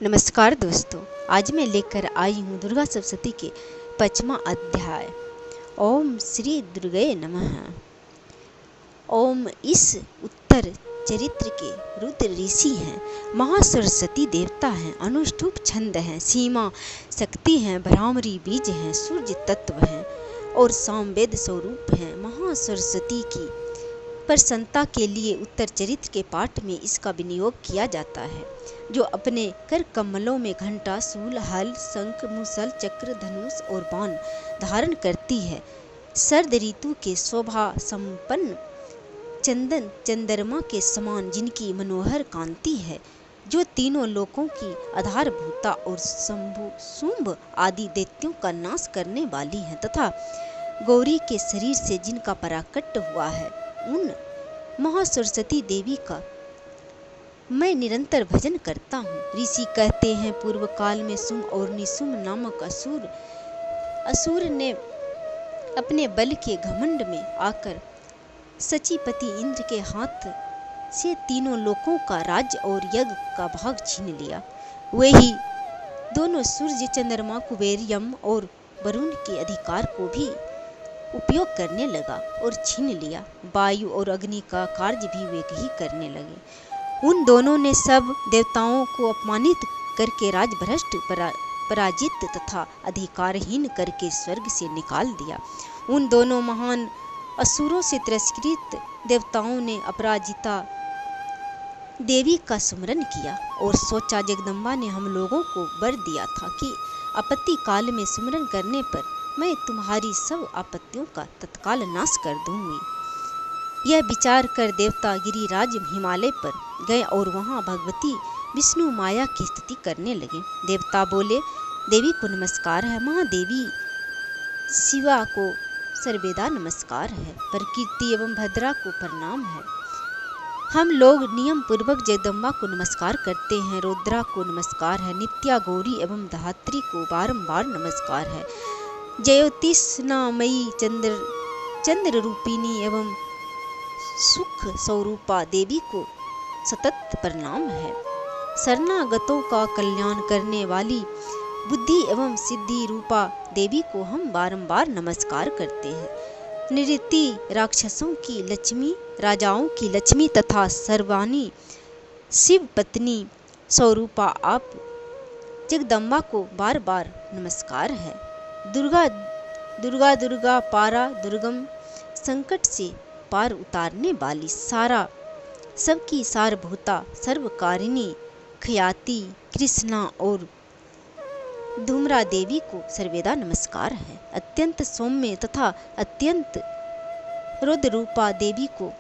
नमस्कार दोस्तों, आज मैं लेकर आई हूँ दुर्गा सप्तशती के 5वां अध्याय। ओम श्री दुर्गे नमः। ओम इस उत्तर चरित्र के रुद्र ऋषि हैं, महासरस्वती देवता हैं, अनुष्टुप छंद हैं, सीमा शक्ति हैं, भ्रामरी बीज हैं, सूर्य तत्व हैं और सामवेद स्वरूप हैं। महासरस्वती की प्रसन्नता के लिए उत्तर चरित्र के पाठ में इसका विनियोग किया जाता है, जो अपने कर कमलों में घंटा, शूल, हल, शंख, मुसल, चक्र, धनुष और बाण धारण करती है। शरद ऋतु के शोभा संपन्न चंदन चंद्रमा के समान जिनकी मनोहर कांति है, जो तीनों लोकों की आधारभूता और शंभु शुंभ आदि दैत्यों का नाश करने वाली है, तथा गौरी के शरीर से जिनका पराकट्ट हुआ है, उन महासरस्वती देवी का मैं निरंतर भजन करता हूँ। ऋषि कहते हैं, पूर्व काल में शुंभ और निशुंभ नामक असुर ने अपने बल के घमंड में आकर सचीपति इंद्र के हाथ से तीनों लोकों का राज्य और यज्ञ का भाग छीन लिया। वे ही दोनों सूर्य, चंद्रमा, कुबेर, यम और वरुण के अधिकार को भी उपयोग करने लगा और छीन लिया। वायु और अग्नि का कार्य भी वे ही करने लगे। उन दोनों ने सब देवताओं को अपमानित करके राजभ्रष्ट, पराजित तथा अधिकारहीन करके स्वर्ग से निकाल दिया। उन दोनों महान असुरों से तिरस्कृत देवताओं ने अपराजिता देवी का स्मरण किया और सोचा, जगदम्बा ने हम लोगों को वर दिया था कि आपत्ति काल में स्मरण करने पर मैं तुम्हारी सब आपत्तियों का तत्काल नाश कर दूंगी। यह विचार कर देवता गिरिराज हिमालय पर गए और वहां भगवती विष्णु माया की स्तुति करने लगे। देवता बोले, देवी को नमस्कार है, महादेवी शिवा को सर्वदा नमस्कार है, प्रकृति एवं भद्रा को प्रणाम है। हम लोग नियम पूर्वक जगदम्बा को नमस्कार करते हैं, रुद्रा को नमस्कार है, नित्या, गौरी एवं धात्री को बारंबार नमस्कार है, ज्योतिष्नामयी चंद्र रूपिणी एवं सुख स्वरूपा देवी को सतत प्रणाम है। शरणागतों का कल्याण करने वाली बुद्धि एवं सिद्धि रूपा देवी को हम बारंबार नमस्कार करते हैं। निरति राक्षसों की लक्ष्मी, राजाओं की लक्ष्मी तथा सर्वाणी शिव पत्नी स्वरूपा आप जगदम्बा को बार बार नमस्कार है। दुर्गा दुर्गा दुर्गा पारा दुर्गम, संकट से पार उतारने वाली, सारा सबकी सारभूता, सर्वकारिणी, ख्याति, कृष्णा और धूम्रा देवी को सर्वदा नमस्कार है। अत्यंत सौम्य तथा अत्यंत रुद्र रूपा देवी को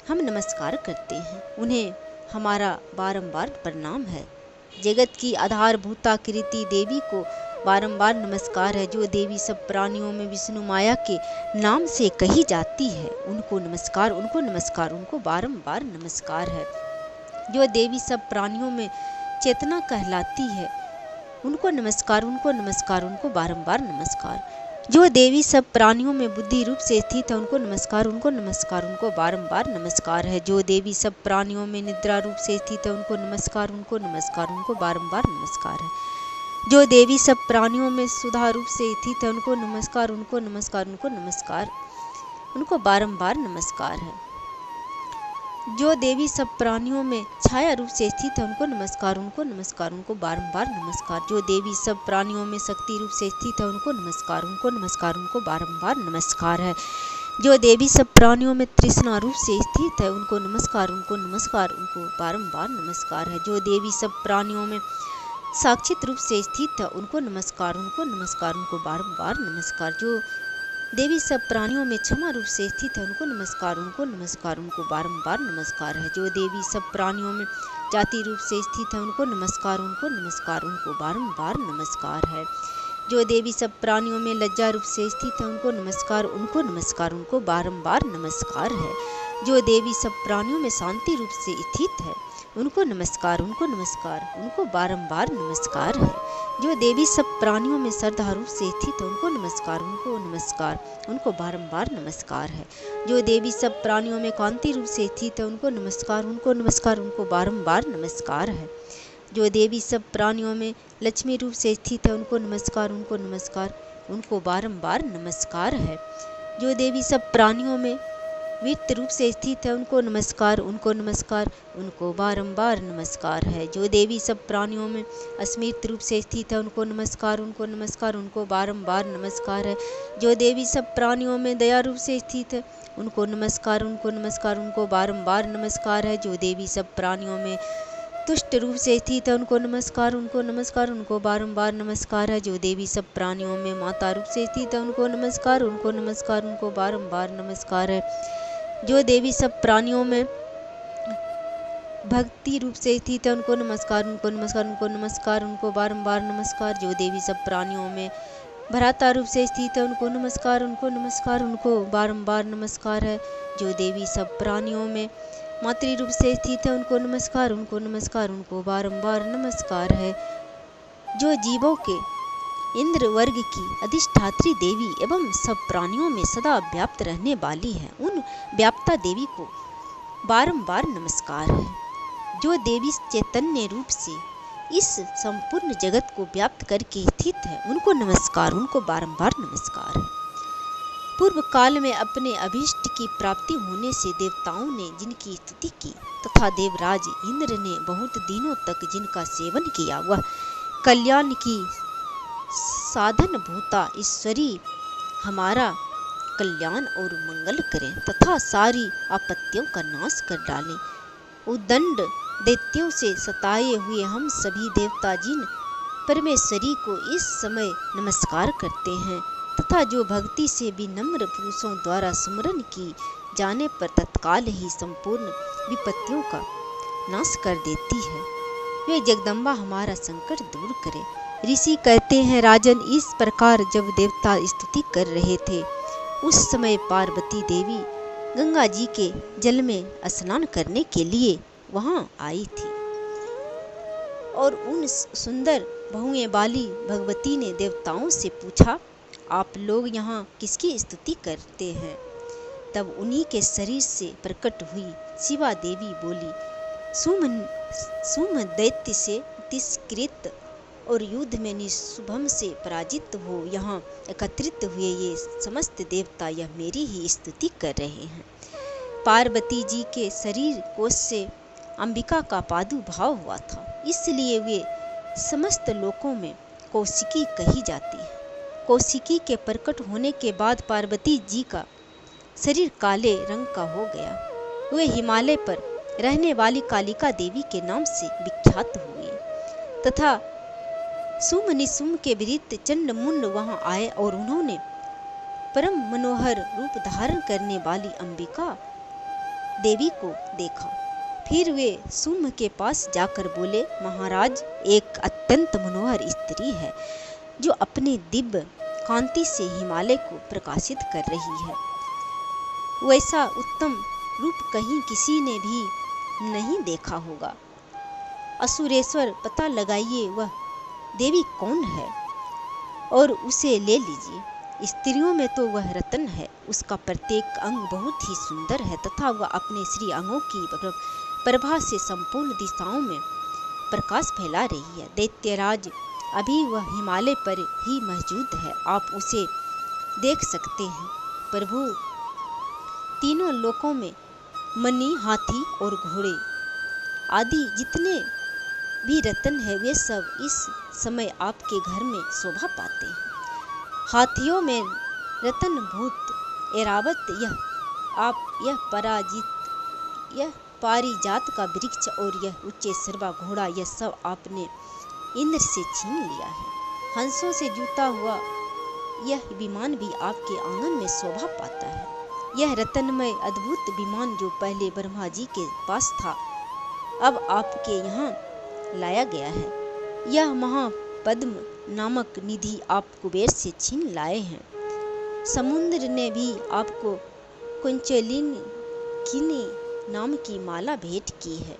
हम नमस्कार करते हैं, उन्हें हमारा बारंबार प्रणाम है। जगत की आधारभूता कृति देवी को बारंबार नमस्कार है। जो देवी सब प्राणियों में विष्णु माया के नाम से कही जाती है, उनको नमस्कार, उनको नमस्कार, उनको बारंबार नमस्कार है। जो देवी सब प्राणियों में चेतना कहलाती है, उनको नमस्कार, उनको नमस्कार, उनको बारंबार नमस्कार। जो देवी सब प्राणियों में बुद्धि रूप से स्थित है, उनको नमस्कार, उनको नमस्कार, उनको बारंबार नमस्कार है। जो देवी सब प्राणियों में निद्रा रूप से स्थित है, उनको नमस्कार, उनको नमस्कार, उनको बारंबार नमस्कार है। जो देवी सब प्राणियों में सुधा रूप से स्थित है, उनको नमस्कार, उनको नमस्कार, उनको नमस्कार, उनको बारंबार नमस्कार है। जो देवी सब प्राणियों में छाया रूप से स्थित है, उनको नमस्कार, उनको नमस्कार, उनको बारंबार नमस्कार। जो देवी सब प्राणियों में शक्ति रूप से स्थित है, उनको नमस्कार, उनको नमस्कार, उनको बारंबार नमस्कार है। जो देवी सब प्राणियों में तृष्णा रूप से स्थित है, उनको नमस्कार, उनको नमस्कार, उनको बारंबार नमस्कार है। जो देवी सब प्राणियों में साक्षित रूप से स्थित है, उनको नमस्कार, उनको नमस्कार, उनको बारंबार नमस्कार। जो देवी सब प्राणियों में क्षमा रूप से स्थित है, उनको नमस्कार, उनको नमस्कार, उनको बारंबार नमस्कार है। जो देवी सब प्राणियों में जाति रूप से स्थित है, उनको नमस्कार, उनको नमस्कार, उनको बारंबार नमस्कार है। जो देवी सब प्राणियों में लज्जा रूप से स्थित है, उनको नमस्कार, उनको नमस्कार, उनको बारंबार नमस्कार है। जो देवी सब प्राणियों में शांति रूप से स्थित है, उनको नमस्कार, उनको नमस्कार, उनको बारंबार नमस्कार है। जो देवी सब प्राणियों में श्रद्धा रूप से स्थित है, उनको नमस्कार, उनको नमस्कार, उनको बारंबार नमस्कार है। जो देवी सब प्राणियों में कांति रूप से स्थित है, उनको नमस्कार, उनको नमस्कार, उनको बारंबार नमस्कार है। जो देवी सब प्राणियों में लक्ष्मी रूप से स्थित है उनको नमस्कार, उनको नमस्कार, उनको बारंबार नमस्कार है। जो देवी सब प्राणियों में वित्त रूप से स्थित है उनको नमस्कार, उनको नमस्कार, उनको बारंबार नमस्कार है। जो देवी सब प्राणियों में अस्मित रूप से स्थित है उनको नमस्कार, उनको नमस्कार, उनको बारंबार नमस्कार है। जो देवी सब प्राणियों में दया रूप से स्थित है उनको नमस्कार, उनको नमस्कार, उनको बारंबार नमस्कार है। जो देवी सब प्राणियों में तुष्ट रूप से स्थित है उनको नमस्कार, उनको नमस्कार, उनको बारंबार नमस्कार है। जो देवी सब प्राणियों में माता रूप से स्थित है उनको नमस्कार, उनको नमस्कार, उनको बारंबार नमस्कार है। जो देवी सब प्राणियों में भक्ति रूप से स्थित है उनको नमस्कार, उनको नमस्कार, उनको नमस्कार, उनको बारंबार नमस्कार। जो देवी सब प्राणियों में भ्राता रूप से स्थित है उनको नमस्कार, उनको नमस्कार, उनको बारंबार नमस्कार है। जो देवी सब प्राणियों में मातृ रूप से स्थित है उनको नमस्कार, उनको नमस्कार, उनको बारंबार नमस्कार है। जो जीवों के इंद्र वर्ग की अधिष्ठात्री देवी एवं सब प्राणियों में सदा व्याप्त रहने वाली है उन व्याप्ता देवी को बारंबार नमस्कार है। जो देवी चैतन्य रूप से इस संपूर्ण जगत को व्याप्त करके स्थित है उनको नमस्कार, उनको बारंबार नमस्कार है। पूर्व काल में अपने अभीष्ट की प्राप्ति होने से देवताओं ने जिनकी स्तुति की तथा देवराज इंद्र ने बहुत दिनों तक जिनका सेवन किया वह कल्याण की साधन भूता ईश्वरी हमारा कल्याण और मंगल करें तथा सारी आपत्तियों का नाश कर डालें। उदंड दैत्यों से सताए हुए हम सभी देवता जिन परमेश्वरी को इस समय नमस्कार करते हैं तथा जो भक्ति से विनम्र पुरुषों द्वारा स्मरण की जाने पर तत्काल ही संपूर्ण विपत्तियों का नाश कर देती है, वे जगदम्बा हमारा संकट दूर करे। ऋषि कहते हैं, राजन, इस प्रकार जब देवता स्तुति कर रहे थे उस समय पार्वती देवी गंगा जी के जल में स्नान करने के लिए वहां आई थी और उन सुंदर बहुएं वाली भगवती ने देवताओं से पूछा, आप लोग यहाँ किसकी स्तुति करते हैं? तब उन्हीं के शरीर से प्रकट हुई शिवा देवी बोली, सुम दैत्य से तिरस्कृत और युद्ध में निशुभम से पराजित हो यहाँ एकत्रित हुए ये समस्त देवता यह मेरी ही स्तुति कर रहे हैं। पार्वती जी के शरीर कोश से अंबिका का प्रादुर्भाव हुआ था, इसलिए वे समस्त लोकों में कौशिकी कही जाती है। कौशिकी के प्रकट होने के बाद पार्वती जी का शरीर काले रंग का हो गया। वे हिमालय पर रहने वाली कालिका देवी के नाम से विख्यात हुए तथा सुम निसुम के विरुद्ध चंड मुंड वहां आए और उन्होंने परम मनोहर रूप धारण करने वाली अंबिका देवी को देखा। फिर वे सुम के पास जाकर बोले, महाराज, एक अत्यंत मनोहर स्त्री है जो अपने दिव्य कांति से हिमालय को प्रकाशित कर रही है। वैसा उत्तम रूप कहीं किसी ने भी नहीं देखा होगा। असुरेश्वर, पता लगाइए वह देवी कौन है और उसे ले लीजिए। स्त्रियों में तो वह रत्न है, उसका प्रत्येक अंग बहुत ही सुंदर है तथा वह अपने श्री अंगों की प्रभा से संपूर्ण दिशाओं में प्रकाश फैला रही है। दैत्यराज, अभी वह हिमालय पर ही मौजूद है, आप उसे देख सकते हैं। प्रभु, तीनों लोकों में मणि, हाथी और घोड़े आदि जितने भी रत्न है वे सब इस समय आपके घर में शोभा पाते हैं। हाथियों में रतन भूत ऐरावत, यह पारिजात का वृक्ष और यह उच्चे सर्वा घोड़ा, यह सब आपने इंद्र से छीन लिया है। हंसों से जूता हुआ यह विमान भी आपके आंगन में शोभा पाता है। यह रत्नमय अद्भुत विमान जो पहले ब्रह्मा जी के पास था अब आपके यहाँ लाया गया है। यह महापद्म नामक निधि आप कुबेर से छीन लाए हैं। समुद्र ने भी आपको कुंचलिनी नाम की माला भेंट की है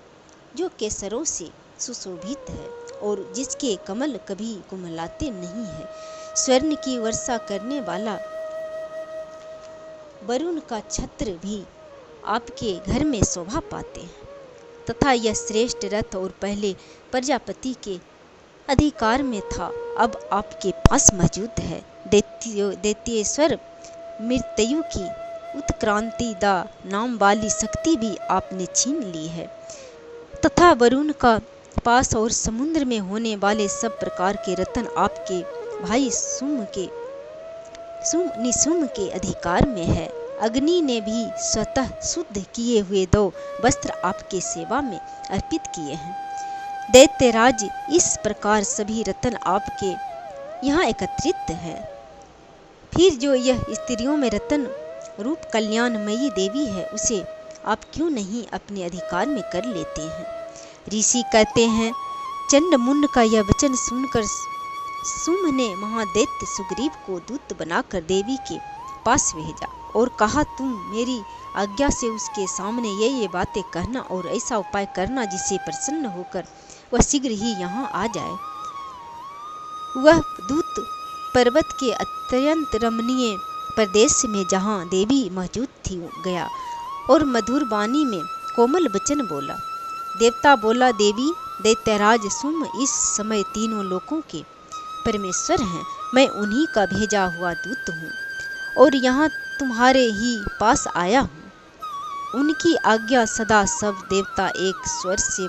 जो केसरों से सुशोभित है और जिसके कमल कभी कुमलाते नहीं है। स्वर्ण की वर्षा करने वाला वरुण का छत्र भी आपके घर में शोभा पाते हैं। तथा यह श्रेष्ठ रथ और पहले प्रजापति के अधिकार में था, अब आपके पास मौजूद है। दैत्येश्वर मृत्यु की उत्क्रांति दा नाम वाली शक्ति भी आपने छीन ली है, तथा वरुण का पास और समुद्र में होने वाले सब प्रकार के रत्न आपके भाई निशुम्भ के अधिकार में है। अग्नि ने भी स्वतः शुद्ध किए हुए 2 वस्त्र आपके सेवा में अर्पित किए हैं। दैत्यराज, इस प्रकार सभी रत्न आपके यहाँ एकत्रित है। फिर जो यह स्त्रियों में रत्न रूप कल्याणमयी देवी है, उसे आप क्यों नहीं अपने अधिकार में कर लेते हैं? ऋषि कहते हैं, चंडमुंड का यह वचन सुनकर शुंभ ने महादैत्य सुग्रीव को दूत बनाकर देवी के पास भेजा और कहा, तुम मेरी आज्ञा से उसके सामने ये बातें कहना और ऐसा उपाय करना जिससे प्रसन्न होकर वह शीघ्र ही यहाँ आ जाए। वह दूत पर्वत के अत्यंत रमणीय प्रदेश में जहाँ देवी मौजूद थी गया और मधुर वाणी में कोमल वचन बोला। देवता बोला, देवी, दैत्यराज शुंभ इस समय तीनों लोकों के परमेश्वर हैं। मैं उन्हीं का भेजा हुआ दूत हूँ और यहाँ तुम्हारे ही पास आया हूँ। उनकी आज्ञा सदा सब देवता एक स्वर से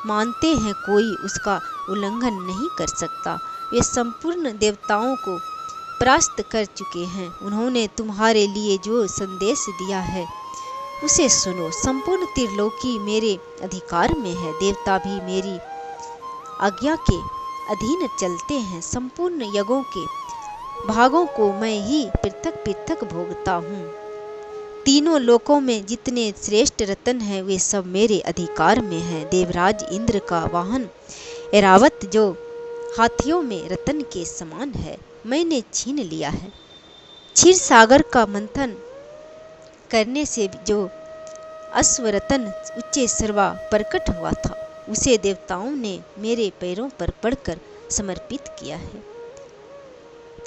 मानते हैं, कोई उसका उल्लंघन नहीं कर सकता। वे संपूर्ण देवताओं को परास्त कर चुके हैं। उन्होंने तुम्हारे लिए जो संदेश दिया है उसे सुनो। संपूर्ण त्रिलोकी मेरे अधिकार में है, देवता भी मेरी आज्ञा के अधीन चलते हैं। संपूर्ण यज्ञों के भागों को मैं ही पृथक पृथक भोगता हूँ। तीनों लोकों में जितने श्रेष्ठ रत्न हैं वे सब मेरे अधिकार में हैं। देवराज इंद्र का वाहन ऐरावत जो हाथियों में रत्न के समान है, मैंने छीन लिया है। क्षीर सागर का मंथन करने से जो अश्वरतन उच्चे सर्वा प्रकट हुआ था, उसे देवताओं ने मेरे पैरों पर पड़कर समर्पित किया है।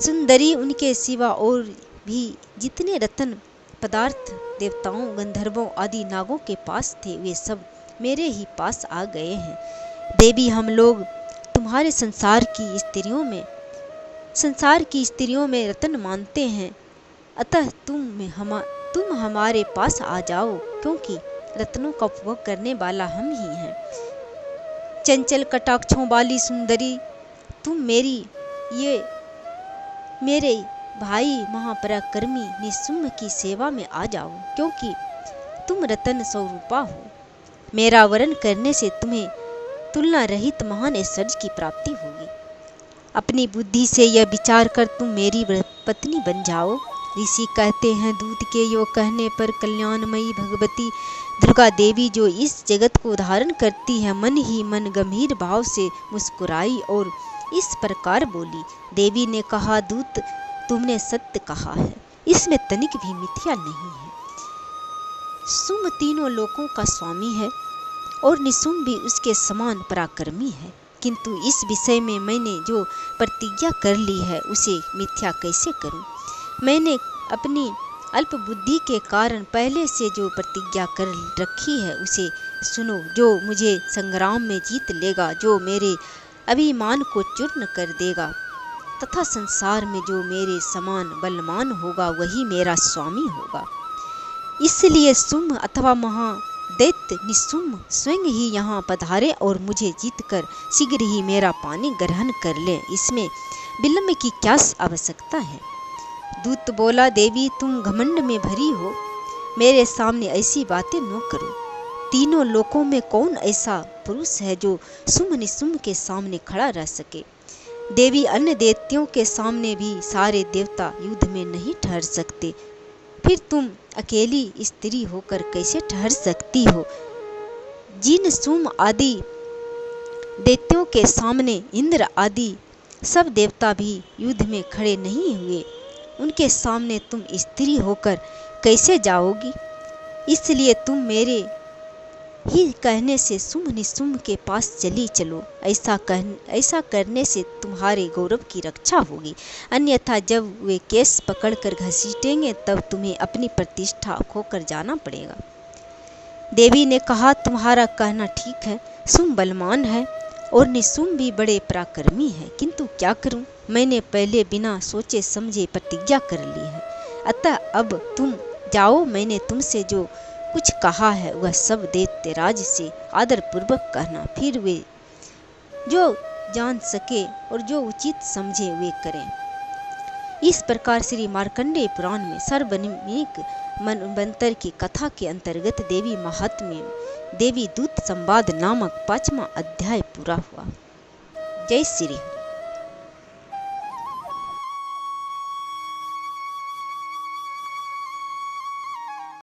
सुंदरी, उनके सिवा और भी जितने रत्न पदार्थ देवताओं, गंधर्वों आदि नागों के पास थे, वे सब मेरे ही पास आ गए हैं। देवी, हम लोग तुम्हारे संसार की स्त्रियों में रत्न मानते हैं, अतः तुम हमारे पास आ जाओ, क्योंकि रत्नों का उपभोग करने वाला हम ही हैं। चंचल कटाक्षों वाली सुंदरी, तुम मेरे भाई महापराक्रमी निशुम्भ की सेवा में आ जाओ, क्योंकि तुम रत्न स्वरूपा हो। मेरा वरण करने से तुम्हें तुलना रहित महान ऐश्वर्य की प्राप्ति होगी। अपनी बुद्धि से यह विचार कर तुम मेरी पत्नी बन जाओ। ऋषि कहते हैं, दूत के यो कहने पर कल्याणमयी भगवती दुर्गा देवी जो इस जगत को धारण करती है, मन ही मन गंभीर भाव से मुस्कुराई और इस प्रकार बोली। देवी ने कहा, दूत, तुमने सत्य कहा है, इसमें तनिक भी मिथ्या नहीं है। शुंभ तीनों लोकों का स्वामी है और निशुम्भ भी उसके समान पराक्रमी है, किंतु इस विषय में मैंने जो प्रतिज्ञा कर ली है उसे मिथ्या कैसे करूं? मैंने अपनी अल्प बुद्धि के कारण पहले से जो प्रतिज्ञा कर रखी है उसे सुनो। जो मुझे संग्राम में जीत लेगा, जो मेरे अभिमान को चूर्ण कर देगा, तथा संसार में जो मेरे समान बलवान होगा, वही मेरा स्वामी होगा। इसलिए शुंभ अथवा महादैत्य निशुम्भ स्वयं ही यहाँ पधारे और मुझे जीतकर शीघ्र ही मेरा पानी ग्रहण कर ले। इसमें विलंब की क्या आवश्यकता है? दूत बोला, देवी, तुम घमंड में भरी हो, मेरे सामने ऐसी बातें न करो। तीनों लोकों में कौन ऐसा पुरुष है जो शुंभ निशुम्भ के सामने खड़ा रह सके? देवी, अन्य दैत्यों के सामने भी सारे देवता युद्ध में नहीं ठहर सकते, फिर तुम अकेली स्त्री होकर कैसे ठहर सकती हो? जिन शुंभ आदि दैत्यों के सामने इंद्र आदि सब देवता भी युद्ध में खड़े नहीं हुए, उनके सामने तुम स्त्री होकर कैसे जाओगी? इसलिए तुम मेरे ही कहने से शुंभ निशुम्भ के पास चली चलो। ऐसा करने से तुम्हारे गौरव की रक्षा होगी, अन्यथा जब वे केस पकड़कर घसीटेंगे तब तुम्हें अपनी प्रतिष्ठा खोकर जाना पड़ेगा। देवी ने कहा, तुम्हारा कहना ठीक है, सुम बलवान है और निशुम्भ भी बड़े पराक्रमी है, किंतु क्या करूं, मैंने पहले बिना सोचे समझे प्रतिज्ञा कर ली है। अतः अब तुम जाओ, मैंने तुमसे जो कुछ कहा है वह सब दैत्यराज से आदर पूर्वक कहना, फिर वे जो जान सके और जो उचित समझे वे करें। इस प्रकार श्री मार्कंडेय पुराण में सार्वजनिक मनवंतर की कथा के अंतर्गत देवी महात्म्य देवी दूत संवाद नामक 5वां अध्याय पूरा हुआ। जय श्री हरि।